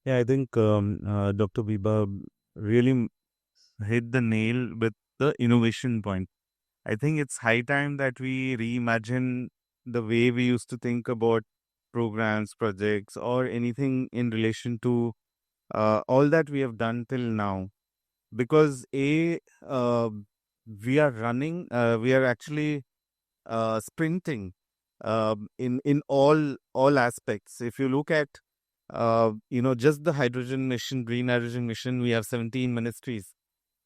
Yeah, I think Dr. Biba really hit the nail with the innovation point. I think it's high time that we reimagine the way we used to think about programs, projects, or anything in relation to all that we have done till now. Because we are running, we are actually sprinting in all aspects. If you look at just the hydrogen mission, green hydrogen mission, we have 17 ministries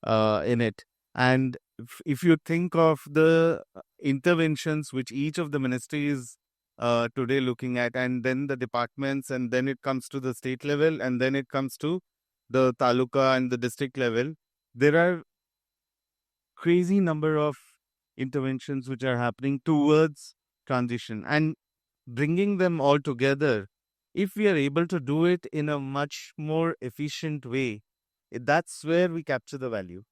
in it. And if you think of the interventions which each of the ministries today looking at, and then the departments, and then it comes to the state level, and then it comes to the taluka and the district level, there are crazy number of interventions which are happening towards transition, and bringing them all together, if we are able to do it in a much more efficient way, that's where we capture the value.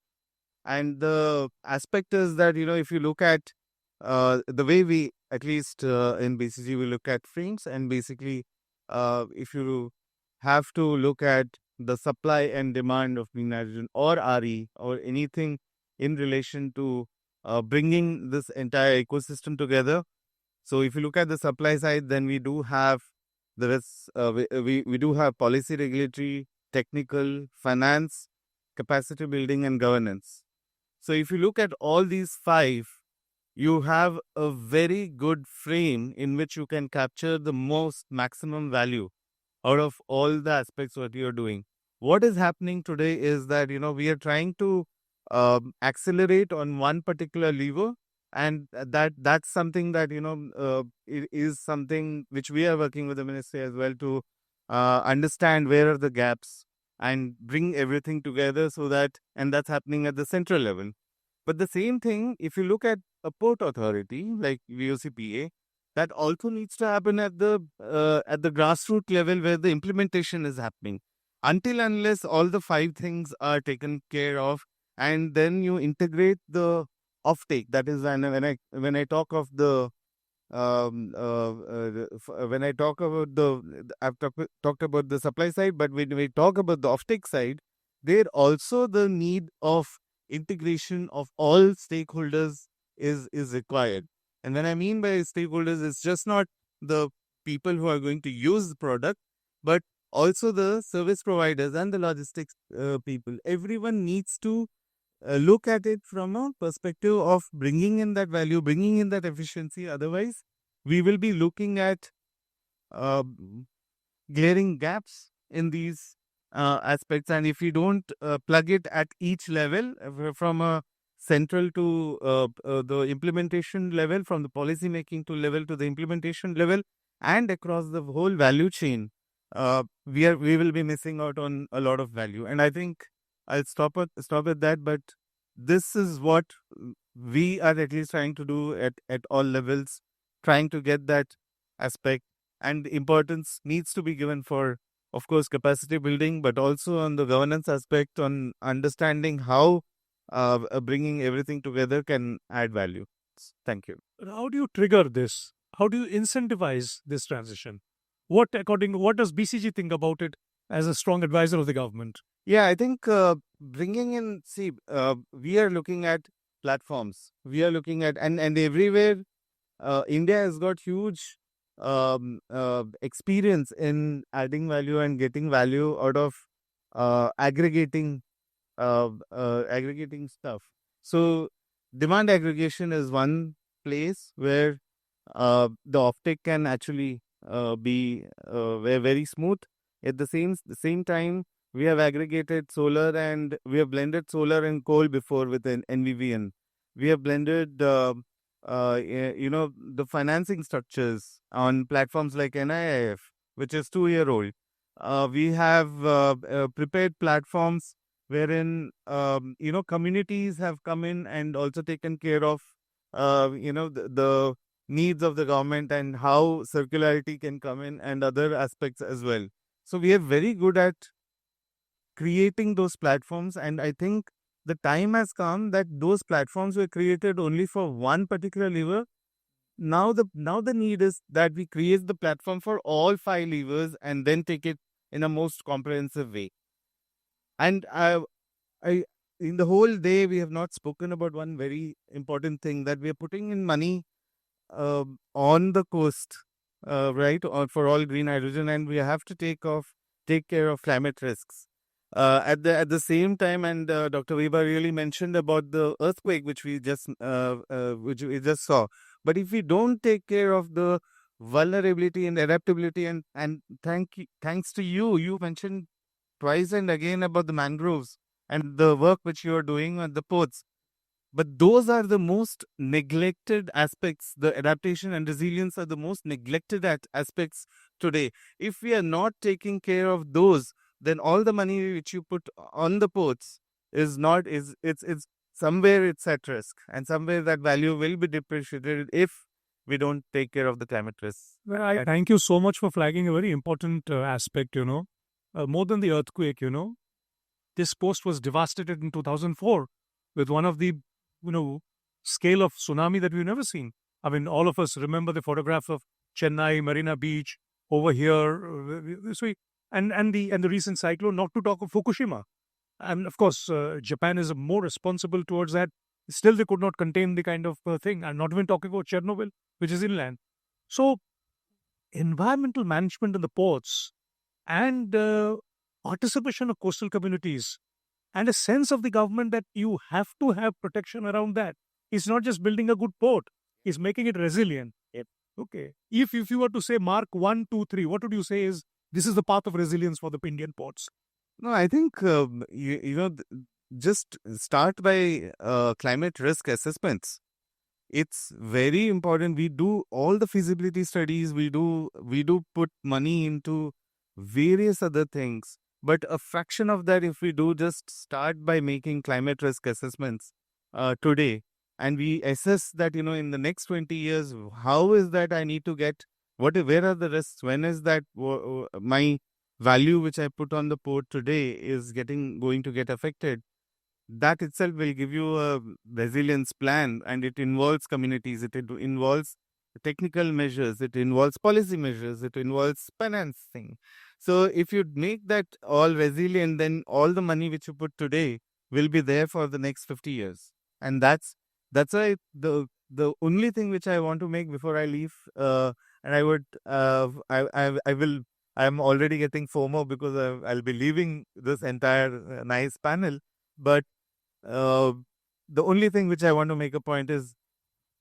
And the aspect is that, if you look at the way we, at least in BCG, we look at frames, and basically, if you have to look at the supply and demand of green hydrogen or RE or anything in relation to bringing this entire ecosystem together. So if you look at the supply side, then we do have we do have policy, regulatory, technical, finance, capacity building, and governance. So if you look at all these five, you have a very good frame in which you can capture the most maximum value out of all the aspects what you're doing. What is happening today is that, we are trying to accelerate on one particular lever, and that's something that, it is something which we are working with the ministry as well to understand where are the gaps and bring everything together, so that, and that's happening at the central level. But the same thing, if you look at a port authority like VOCPA, that also needs to happen at the grassroots level where the implementation is happening. Until unless all the five things are taken care of, and then you integrate the offtake. That is when I talk of the when I talk about I've talked about the supply side, but when we talk about the offtake side, there also the need of integration of all stakeholders is required. And when I mean by stakeholders, it's just not the people who are going to use the product, but also the service providers and the logistics people. Everyone needs to look at it from a perspective of bringing in that value, bringing in that efficiency. Otherwise, we will be looking at uh, glaring gaps in these aspects. And if we don't plug it at each level, from a central to the implementation level, from the policy making to level to the implementation level, and across the whole value chain, we will be missing out on a lot of value. And I think I'll stop at that. But this is what we are at least trying to do at all levels, trying to get that aspect, and importance needs to be given for, of course, capacity building, but also on the governance aspect, on understanding how bringing everything together can add value. Thank you. How do you trigger this? How do you incentivize this transition? What does BCG think about it as a strong advisor of the government? Yeah, I think bringing in, see, we are looking at platforms. We are looking at, and everywhere, India has got huge experience in adding value and getting value out of aggregating stuff. So demand aggregation is one place where the offtake can actually be very smooth. At the same time, we have aggregated solar, and we have blended solar and coal before with an NVVN. We have blended, the financing structures on platforms like NIIF, which is 2 year old. We have prepared platforms wherein communities have come in and also taken care of the needs of the government, and how circularity can come in, and other aspects as well. So we are very good at creating those platforms, and I think the time has come that those platforms were created only for one particular lever. Now the need is that we create the platform for all five levers, and then take it in a most comprehensive way. And I, in the whole day, we have not spoken about one very important thing, that we are putting in money on the coast, right, or for all green hydrogen, and we have to take care of climate risks. At the same time, and Dr. Weber really mentioned about the earthquake, which we just saw. But if we don't take care of the vulnerability and adaptability, and thanks to you, you mentioned twice and again about the mangroves and the work which you are doing on the ports. But those are the most neglected aspects. The adaptation and resilience are the most neglected aspects today. If we are not taking care of those, then all the money which you put on the ports is not is it's somewhere it's at risk, and somewhere that value will be depreciated if we don't take care of the climate risks. Well, I thank you so much for flagging a very important aspect, more than the earthquake, this post was devastated in 2004 with one of the, scale of tsunami that we've never seen. I mean, all of us remember the photograph of Chennai, Marina Beach over here. And the recent cyclone, not to talk of Fukushima. And of course, Japan is more responsible towards that. Still, they could not contain the kind of thing. I'm not even talking about Chernobyl, which is inland. So, environmental management in the ports and participation of coastal communities and a sense of the government that you have to have protection around that. It's not just building a good port, it's making it resilient. Yep. Okay. If you were to say mark 1, 2, 3, what would you say is this is the path of resilience for the Indian ports? No, I think just start by climate risk assessments. It's very important. We do all the feasibility studies. We do put money into various other things, but a fraction of that, if we do just start by making climate risk assessments today, and we assess that in the next 20 years, how is that I need to get where are the risks? When is that my value which I put on the port today is going to get affected? That itself will give you a resilience plan, and it involves communities, it involves technical measures, it involves policy measures, it involves financing. So if you make that all resilient, then all the money which you put today will be there for the next 50 years. And that's why the only thing which I want to make before I leave, and I would I will I'm already getting FOMO because I'll be leaving this entire nice panel, but uh, the only thing which I want to make a point is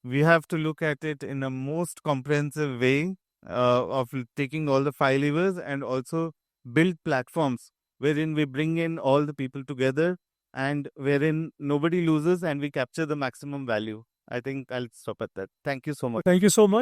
we have to look at it in a most comprehensive way, of taking all the five levers, and also build platforms wherein we bring in all the people together, and wherein nobody loses and we capture the maximum value. I think I'll stop at that. Thank you so much. Thank you so much.